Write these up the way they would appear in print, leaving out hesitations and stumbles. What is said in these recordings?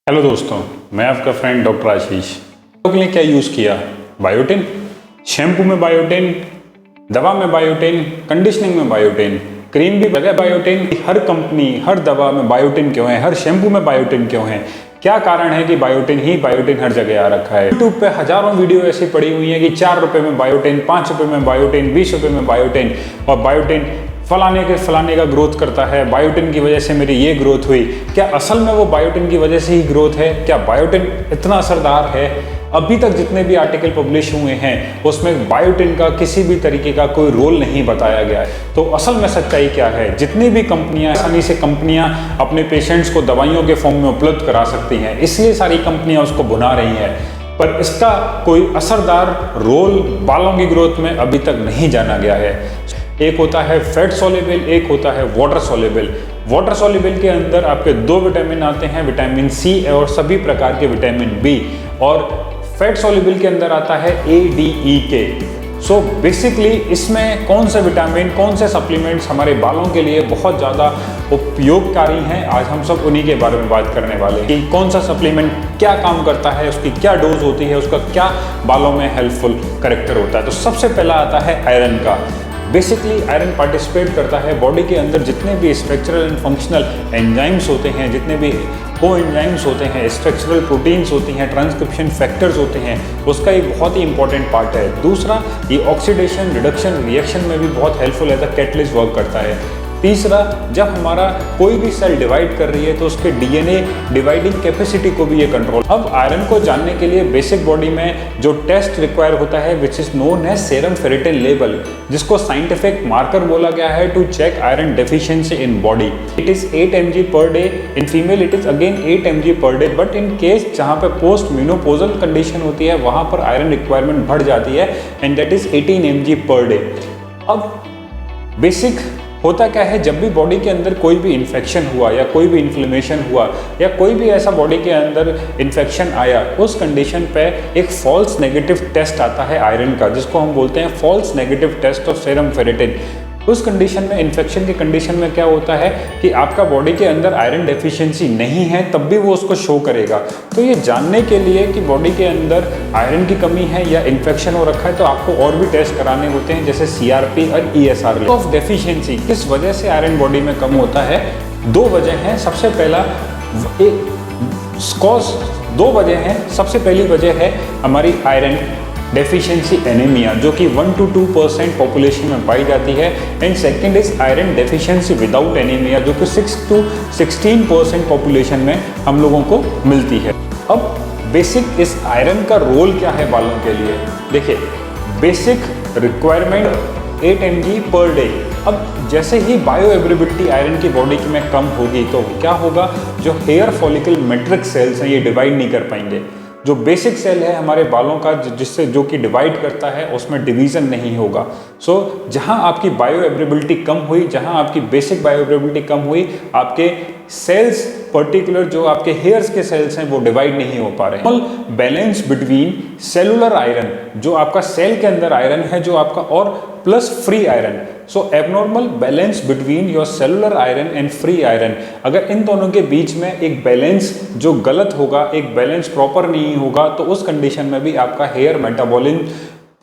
Hello दोस्तों, मैं आपका फ्रेंड डॉक्टर आशीष। तो के लिए क्या यूज़ किया? बायोटिन। शैम्पू में बायोटिन, दवा में बायोटिन, कंडीशनिंग में बायोटिन, क्रीम भी बगैर बायोटिन। हर कंपनी हर दवा में बायोटिन क्यों है, हर शैम्पू में बायोटिन क्यों है? क्या कारण है कि बायोटिन हर जगह आ रखा है? यूट्यूब पे हजारों वीडियो ऐसी पड़ी हुई हैं कि 4 रुपए में बायोटिन, 5 रुपए में बायोटिन, 20 रुपए में बायोटिन, और बायोटिन फलाने का ग्रोथ करता है। बायोटिन की वजह से मेरी ये ग्रोथ हुई। क्या असल में वो बायोटिन की वजह से ही ग्रोथ है? क्या बायोटिन इतना असरदार है? अभी तक जितने भी आर्टिकल पब्लिश हुए हैं उसमें बायोटिन का किसी भी तरीके का कोई रोल नहीं बताया गया है। तो असल में सच्चाई क्या है? जितनी भी कंपनियां आसानी से अपने पेशेंट्स को दवाइयों के फॉर्म में उपलब्ध करा सकती हैं, इसलिए सारी कंपनियां उसको भुना रही हैं, पर इसका कोई असरदार रोल बालों की ग्रोथ में अभी तक नहीं जाना गया है। एक होता है फैट सोल्यूबल, एक होता है वाटर सोल्यूबल। वाटर सोल्यूबल के अंदर आपके 2 विटामिन आते हैं, विटामिन सी और सभी प्रकार के विटामिन बी, और फैट सोल्यूबल के अंदर आता है ADE सो बेसिकली इसमें कौन से विटामिन, कौन से सप्लीमेंट्स हमारे बालों के लिए बहुत ज़्यादा उपयोगकारी हैं, आज हम सब उन्हीं के बारे में बात करने वाले हैं कि कौन सा सप्लीमेंट क्या काम करता है, उसकी क्या डोज होती है, उसका क्या बालों में हेल्पफुल करेक्टर होता है। तो सबसे पहला आता है आयरन का। बेसिकली आयरन पार्टिसिपेट करता है बॉडी के अंदर जितने भी स्ट्रक्चरल एंड फंक्शनल एंजाइम्स होते हैं, जितने भी को एंजाइम्स होते हैं, स्ट्रक्चरल प्रोटीन्स होती हैं, ट्रांसक्रिप्शन फैक्टर्स होते हैं, उसका एक बहुत ही इंपॉर्टेंट पार्ट है। दूसरा, ये ऑक्सीडेशन रिडक्शन रिएक्शन में भी बहुत helpful as a catalyst work करता है। तीसरा, जब हमारा कोई भी सेल डिवाइड कर रही है तो उसके DNA डिवाइडिंग कैपेसिटी को भी ये कंट्रोल। अब आयरन को जानने के लिए बेसिक बॉडी में जो टेस्ट रिक्वायर होता है which is known as serum ferritin level, जिसको साइंटिफिक मार्कर बोला गया है to check iron deficiency in body. It is 8 mg per day, in female it is again 8 mg per day, but in case जहाँ पे post menopausal condition होती है वहाँ पर आयरन रिक्वायरमेंट बढ़ जाती है and that is 18 mg per day. अब बेसिक होता क्या है, जब भी बॉडी के अंदर कोई भी इन्फेक्शन हुआ या कोई भी इन्फ्लेमेशन हुआ या कोई भी ऐसा बॉडी के अंदर इन्फेक्शन आया, उस कंडीशन पे एक फॉल्स नेगेटिव टेस्ट आता है आयरन का, जिसको हम बोलते हैं false negative test of serum ferritin. उस कंडीशन में, इन्फेक्शन के कंडीशन में क्या होता है कि आपका बॉडी के अंदर आयरन डेफिशिएंसी नहीं है, तब भी वो उसको शो करेगा। तो ये जानने के लिए कि बॉडी के अंदर आयरन की कमी है या इन्फेक्शन हो रखा है, तो आपको और भी टेस्ट कराने होते हैं, जैसे CRP और ESR ऑफ डेफिशिएंसी। किस वजह से आयरन बॉडी में कम होता है? 2 वजह हैं। सबसे पहला कॉज 2 वजह हैं। सबसे पहली वजह है हमारी आयरन डेफिशिएंसी एनीमिया, जो कि 1 to 2% पॉपुलेशन में पाई जाती है, and second is iron deficiency without anaemia, जो कि 6 to 16% पॉपुलेशन में हम लोगों को मिलती है। अब बेसिक इस आयरन का रोल क्या है बालों के लिए? देखिए, basic requirement 8 mg per day. अब जैसे ही बायो एवेलेबिलिटी आयरन की बॉडी में कम होगी तो क्या होगा, जो हेयर फॉलिकल मैट्रिक्स सेल्स हैं ये डिवाइड नहीं कर पाएंगे। जो बेसिक सेल है हमारे बालों का, जिससे जो कि डिवाइड करता है, उसमें डिवीजन नहीं होगा। सो जहां आपकी बायो एवेलेबिलिटी कम हुई, जहां आपकी बेसिक बायो एवेलेबिलिटी कम हुई, आपके सेल्स पर्टिकुलर जो आपके हेयर्स के सेल्स हैं वो डिवाइड नहीं हो पा रहे हैं। बैलेंस बिटवीन सेलुलर आयरन, जो आपका सेल के अंदर आयरन है जो आपका, और plus free iron. So abnormal balance between your cellular iron and free iron. अगर इन दोनों के बीच में एक बैलेंस जो गलत होगा, एक बैलेंस प्रॉपर नहीं होगा, तो उस कंडीशन में भी आपका हेयर मेटाबॉलिज्म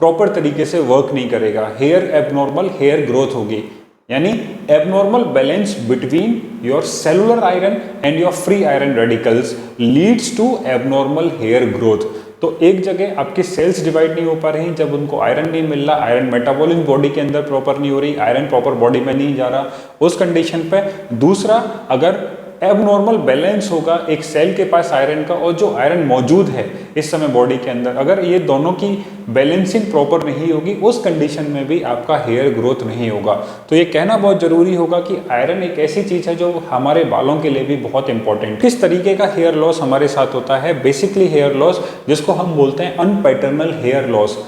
प्रॉपर तरीके से वर्क नहीं करेगा, हेयर एबनॉर्मल हेयर ग्रोथ होगी। यानी abnormal balance between your cellular iron and your free iron radicals leads to abnormal hair growth. तो एक जगह आपकी सेल्स डिवाइड नहीं हो पा रही, जब उनको आयरन नहीं मिल रहा, आयरन मेटाबॉलिज्म बॉडी के अंदर प्रॉपर नहीं हो रही, आयरन प्रॉपर बॉडी में नहीं जा रहा, उस कंडीशन पे। दूसरा, अगर एबनॉर्मल बैलेंस होगा एक सेल के पास आयरन का और जो आयरन मौजूद है इस समय बॉडी के अंदर, अगर ये दोनों की बैलेंसिंग प्रॉपर नहीं होगी, उस कंडीशन में भी आपका हेयर ग्रोथ नहीं होगा। तो ये कहना बहुत जरूरी होगा कि आयरन एक ऐसी चीज है जो हमारे बालों के लिए भी बहुत इंपॉर्टेंट। किस तरीके का हेयर लॉस हमारे साथ होता है? बेसिकली हेयर लॉस, जिसको हम बोलते हैं अनपैटर्नल हेयर लॉस।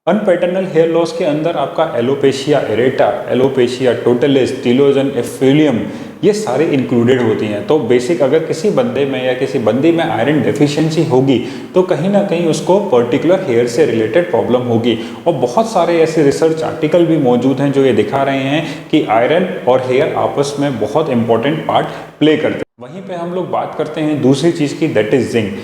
अनपैटर्नल हेयर लॉस के अंदर आपका alopecia areata, alopecia totalis, telogen एफिलियम, ये सारे इंक्लूडेड होती हैं। तो बेसिक अगर किसी बंदे में या किसी बंदी में आयरन डेफिशिएंसी होगी तो कहीं ना कहीं उसको पर्टिकुलर हेयर से रिलेटेड प्रॉब्लम होगी। और बहुत सारे ऐसे रिसर्च आर्टिकल भी मौजूद हैं जो ये दिखा रहे हैं कि आयरन और हेयर आपस में बहुत इंपॉर्टेंट पार्ट प्ले करते हैं। वहीं पे हम लोग बात करते हैं दूसरी चीज़ की, दैट इज जिंक।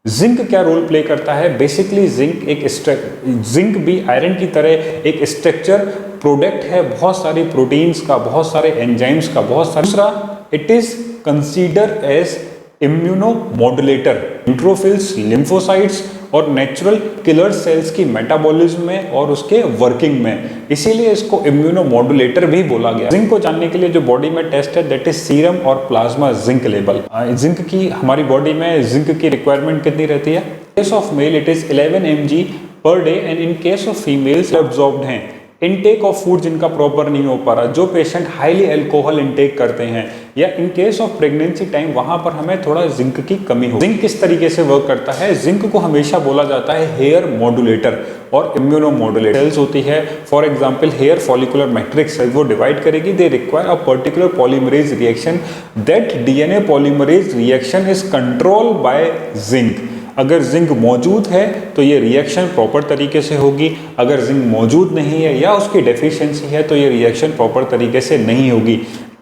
जिंक क्या रोल प्ले करता है? बेसिकली जिंक भी आयरन की तरह एक स्ट्रक्चर प्रोडक्ट है, बहुत सारी प्रोटीन्स का, बहुत सारे एंजाइम्स का, बहुत सारा। दूसरा, it is consider as immunomodulator, neutrophils, lymphocytes और नेचुरल किलर सेल्स की मेटाबॉलिज्म में और उसके वर्किंग में, इसीलिए इसको इम्यूनोमॉड्यूलेटर भी बोला गया। जिंक को जानने के लिए जो बॉडी में टेस्ट है, दैट इज सीरम और प्लाज्मा जिंक लेवल। जिंक की हमारी बॉडी में जिंक की रिक्वायरमेंट कितनी रहती है? Case of male it is 11 mg per day and in case of females absorbed हैं। इनटेक ऑफ फूड जिनका प्रॉपर नहीं हो पा रहा, जो पेशेंट हाईली अल्कोहल इनटेक करते हैं, या in case of pregnancy time, वहां पर हमें थोड़ा जिंक की कमी हो। जिंक किस तरीके से वर्क करता है? जिंक को हमेशा बोला जाता है हेयर मॉड्यूलेटर और इम्यूनोमॉड्यूलेटर। सेल्स होती है, for example hair follicular matrix cell, वो डिवाइड करेगी, they require a particular polymerase reaction, that DNA polymerase reaction is controlled by zinc. अगर जिंक मौजूद है तो ये रिएक्शन प्रॉपर तरीके से होगी, अगर जिंक मौजूद नहीं है या उसकी डेफिशिएंसी है तो ये रिएक्शन प्रॉपर तरीके से नहीं होगी।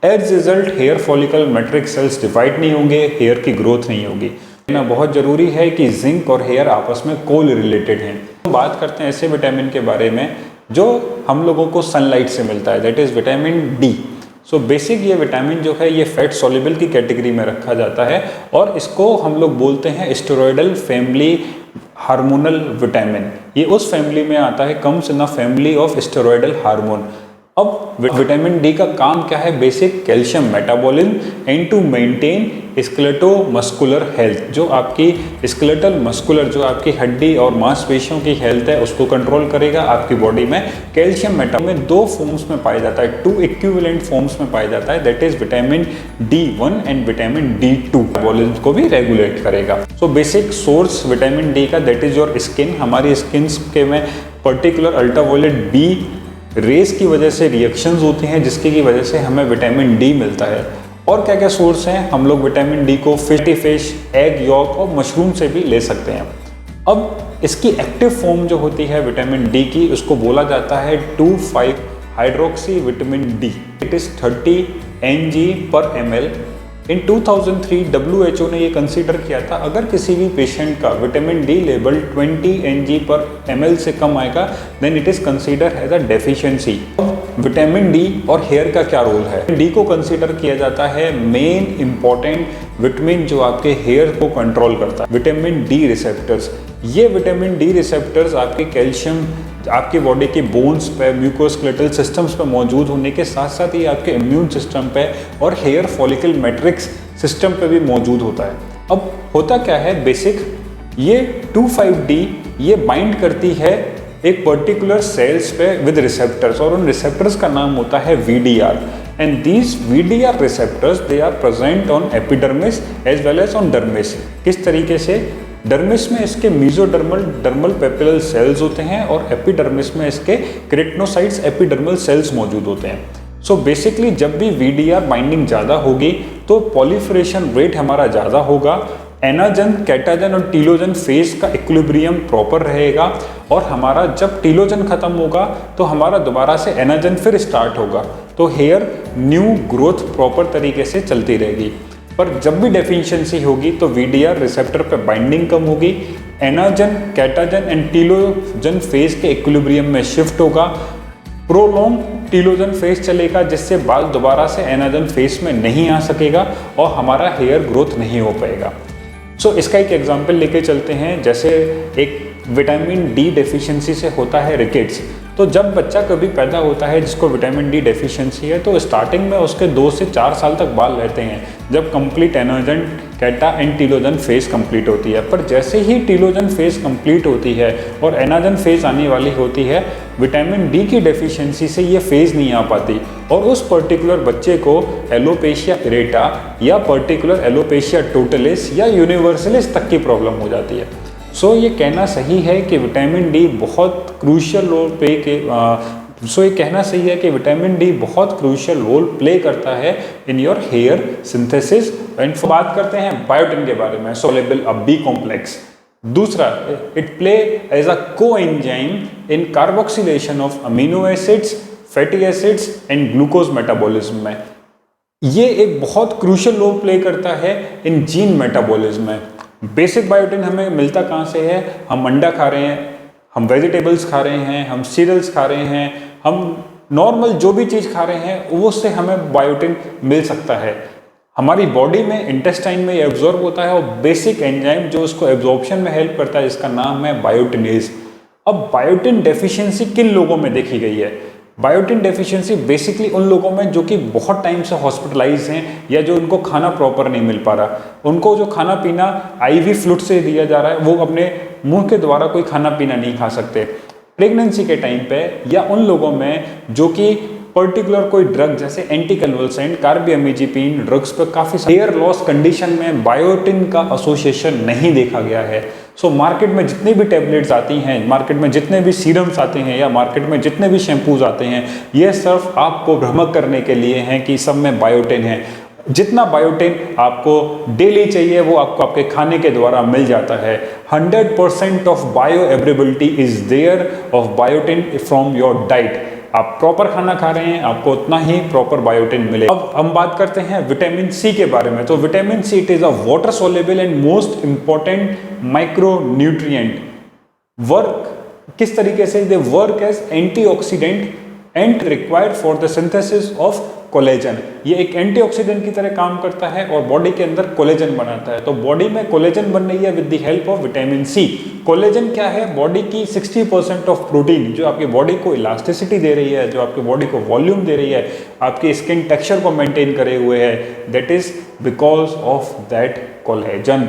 As result hair follicle matrix cells divide नहीं होंगे, हेयर की ग्रोथ नहीं होगी। ना बहुत जरूरी है कि जिंक और हेयर आपस में कोल रिलेटेड हैं। हम बात करते हैं ऐसे विटामिन के बारे में जो हम लोगों को सनलाइट से मिलता है, that is vitamin D. So basic ये विटामिन जो है ये फैट सॉल्युबल की कैटेगरी में रखा जाता है और इसको हम लोग बोलते हैं स्टेरॉयडल फैमिली हार्मोनल विटामिन। ये उस फैमिली में आता है, comes in the family of steroidal hormone. अब विटामिन डी का काम क्या है? Basic calcium metabolism and to maintain skeletomuscular health, जो आपकी स्केलेटल मस्कुलर, जो आपकी हड्डी और मांसपेशियों की हेल्थ है, उसको कंट्रोल करेगा। आपकी बॉडी में कैल्शियम मेटाबॉलिज्म में 2 फॉर्म्स में पाया जाता है, 2 इक्विवेलेंट फॉर्म्स में पाया जाता है, that is vitamin D1 and vitamin D2। Metabolism को भी रेगुलेट करेगा। So basic source vitamin D का, दैट इज योर स्किन। हमारी स्किन के में पर्टिकुलर अल्ट्रावायलेट बी रेस की वजह से रिएक्शंस होती हैं, जिसकी की वजह से हमें विटामिन डी मिलता है। और क्या क्या सोर्स हैं? हम लोग विटामिन डी को फिश, एग यॉक और मशरूम से भी ले सकते हैं। अब इसकी एक्टिव फॉर्म जो होती है विटामिन डी की, उसको बोला जाता है 2,5 hydroxy vitamin D. It is 30 mg/ml। In 2003 WHO ने ये कंसीडर किया था, अगर किसी भी पेशेंट का विटामिन डी लेवल 20 mg/ml से कम आएगा, then it is consider as a deficiency. Vitamin D और हेयर का क्या रोल है? डी को कंसीडर किया जाता है मेन इंपॉर्टेंट विटामिन जो आपके हेयर को कंट्रोल करता है। विटामिन डी रिसेप्टर्स, ये विटामिन डी रिसेप्टर्स आपके कैल्शियम, आपकी बॉडी के बोन्स पे, म्यूकोस्केलेटल सिस्टम्स पे मौजूद होने के साथ साथ ये आपके इम्यून सिस्टम पे और हेयर फॉलिकल मैट्रिक्स सिस्टम पे भी मौजूद होता है। अब होता क्या है? बेसिक ये 2,5-D ये बाइंड करती है एक पर्टिकुलर सेल्स पे विद रिसेप्टर्स, और उन रिसेप्टर्स का नाम होता है VDR। And these VDR receptors they are present on epidermis as well as on dermis. किस तरीके से? डर्मिस में इसके डर्मल पेपिलल सेल्स होते हैं और एपिडर्मिस में इसके केराटिनोसाइट्स एपिडर्मल सेल्स मौजूद होते हैं। सो बेसिकली जब भी VDR बाइंडिंग ज़्यादा होगी तो पॉलीफरेशन रेट हमारा ज़्यादा होगा, एनाजन, कैटाजन और टीलोजन फेज का इक्विलिब्रियम प्रॉपर रहेगा, और हमारा जब टीलोजन खत्म होगा तो हमारा दोबारा से एनाजन फिर स्टार्ट होगा, तो हेयर न्यू ग्रोथ प्रॉपर तरीके से चलती रहेगी। पर जब भी डेफिशिएंसी होगी तो VDR रिसेप्टर पे बाइंडिंग कम होगी, anagen, catagen and telogen phase के इक्विलिब्रियम में शिफ्ट होगा, प्रोलॉन्ग टीलोजन फेज चलेगा, जिससे बाल दोबारा से एनाजन फेज में नहीं आ सकेगा और हमारा हेयर ग्रोथ नहीं हो पाएगा। सो इसका एक एग्जांपल लेके चलते हैं। जैसे एक विटामिन डी डेफिशिएंसी से होता है रिकेट्स। तो जब बच्चा कभी पैदा होता है जिसको विटामिन डी डेफिशिएंसी है, तो स्टार्टिंग में उसके 2 से 4 साल तक बाल रहते हैं, जब कंप्लीट एनाजन, कैटा एंड टीलोजन फेज कंप्लीट होती है। पर जैसे ही टीलोजन फेज कंप्लीट होती है और एनाजन फेज आने वाली होती है, विटामिन डी की डेफिशिएंसी से ये फेज नहीं आ पाती और उस पर्टिकुलर बच्चे को एलोपेशिया इरेटा या पर्टिकुलर एलोपेशिया टोटलिस या यूनिवर्सलिस तक की प्रॉब्लम हो जाती है। सो ये कहना सही है कि विटामिन डी बहुत क्रूशियल रोल ये कहना सही है कि विटामिन डी बहुत क्रूशियल रोल प्ले करता है in your hair synthesis. And बात करते हैं बायोटिन के बारे में, सोलेबल अब बी कॉम्प्लेक्स। दूसरा, it play as a coenzyme in carboxylation of amino acids, fatty acids and glucose metabolism में। ये एक बहुत क्रूशियल रोल प्ले करता है इन जीन मेटाबॉलिज्म में। बेसिक बायोटिन हमें मिलता कहाँ से है? हम अंडा खा रहे हैं, हम वेजिटेबल्स खा रहे हैं, हम सीरियल्स खा रहे हैं, हम नॉर्मल जो भी चीज़ खा रहे हैं वो से हमें बायोटिन मिल सकता है। हमारी बॉडी में इंटेस्टाइन में ये एब्जॉर्ब होता है और बेसिक एंजाइम जो उसको एब्जॉर्प्शन में हेल्प करता है इसका नाम है बायोटिनेज। अब बायोटिन डेफिशिएंसी किन लोगों में देखी गई है? बायोटिन डेफिशिएंसी बेसिकली उन लोगों में जो कि बहुत टाइम से हॉस्पिटलाइज हैं या जो उनको खाना प्रॉपर नहीं मिल पा रहा, उनको जो खाना पीना आईवी फ्लूइड से दिया जा रहा है वो अपने मुंह के द्वारा कोई खाना पीना नहीं खा सकते। प्रेगनेंसी के टाइम पे या उन लोगों में जो कि पर्टिकुलर कोई ड्रग जैसे एंटीकन्वल्सेंट, कार्बियमिजिपिन ड्रग्स पे काफ़ी हेयर लॉस कंडीशन में बायोटिन का एसोसिएशन नहीं देखा गया है। सो मार्केट में जितनी भी टैबलेट्स आती हैं, मार्केट में जितने भी सीरम्स आते हैं या मार्केट में जितने भी शैम्पूज आते हैं, ये सिर्फ आपको भ्रमक करने के लिए हैं कि सब में बायोटिन है। जितना बायोटिन आपको डेली चाहिए वो आपको आपके खाने के द्वारा मिल जाता है। 100% of bio availability is there of biotin from your diet. आप प्रॉपर खाना खा रहे हैं, आपको उतना ही प्रॉपर बायोटिन मिलेगा। अब हम बात करते हैं विटामिन सी के बारे में। तो vitamin C it is a water soluble and most important micro nutrient. Work किस तरीके से? They work as antioxidant and required for the synthesis of collagen. ये एक एंटीऑक्सीडेंट की तरह काम करता है और बॉडी के अंदर कोलेजन बनाता है। तो बॉडी में कोलेजन बन रही है with the help of vitamin C. Collagen क्या है? बॉडी की 60% ऑफ प्रोटीन जो आपकी बॉडी को इलास्टिसिटी दे रही है, जो आपकी बॉडी को वॉल्यूम दे रही है, आपकी स्किन टेक्सचर को मेंटेन करे हुए है, that is because of that collagen.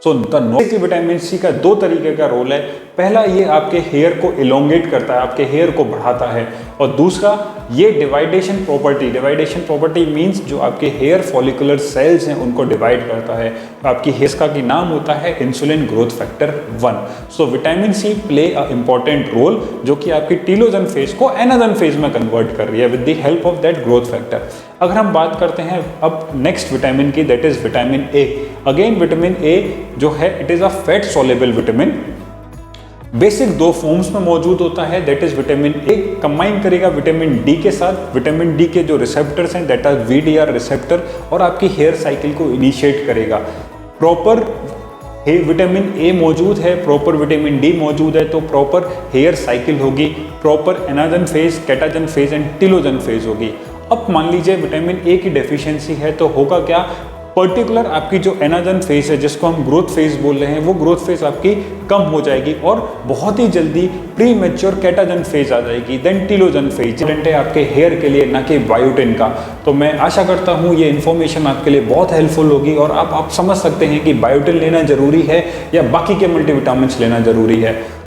So the vitamin C का दो तरीके का रोल है। पहला, ये आपके हेयर को इलोंगेट करता है, आपके हेयर को बढ़ाता है, और दूसरा ये डिवाइडेशन प्रॉपर्टी मींस जो आपके हेयर फॉलिकुलर सेल्स हैं उनको डिवाइड करता है। आपकी हेयर्स का की नाम होता है insulin growth factor 1। So vitamin C play a important role जो कि आपकी टीलोजन फेज को एनाजन फेज में कन्वर्ट कर रही है with the help of that growth factor. अगर हम बात करते हैं अब नेक्स्ट विटामिन की, that is vitamin A. Again vitamin A जो है it is a fat soluble vitamin. Basic दो फॉर्म्स में मौजूद होता है, that is vitamin A combine करेगा विटामिन डी के साथ। विटामिन डी के जो रिसेप्टर्स हैं दैट आर वीडीआर रिसेप्टर, और आपकी हेयर साइकिल को इनिशिएट करेगा। प्रॉपर विटामिन ए मौजूद है, प्रॉपर विटामिन डी मौजूद है, तो प्रॉपर हेयर साइकिल होगी, proper anagen phase, catagen phase and telogen phase होगी। अब मान लीजिए विटामिन ए की डेफिशिएंसी है तो होगा क्या? पर्टिकुलर आपकी जो एनाजन फेज है जिसको हम ग्रोथ फेज बोल रहे हैं वो ग्रोथ फेज आपकी कम हो जाएगी और बहुत ही जल्दी प्री मैच्योर कैटाजन फेज आ जाएगी, देन टीलोजन फेज है आपके हेयर के लिए, ना कि बायोटिन का। तो मैं आशा करता हूँ ये इन्फॉर्मेशन आपके लिए बहुत हेल्पफुल होगी और आप समझ सकते हैं कि बायोटिन लेना जरूरी है या बाकी के मल्टीविटामिन्स लेना जरूरी है।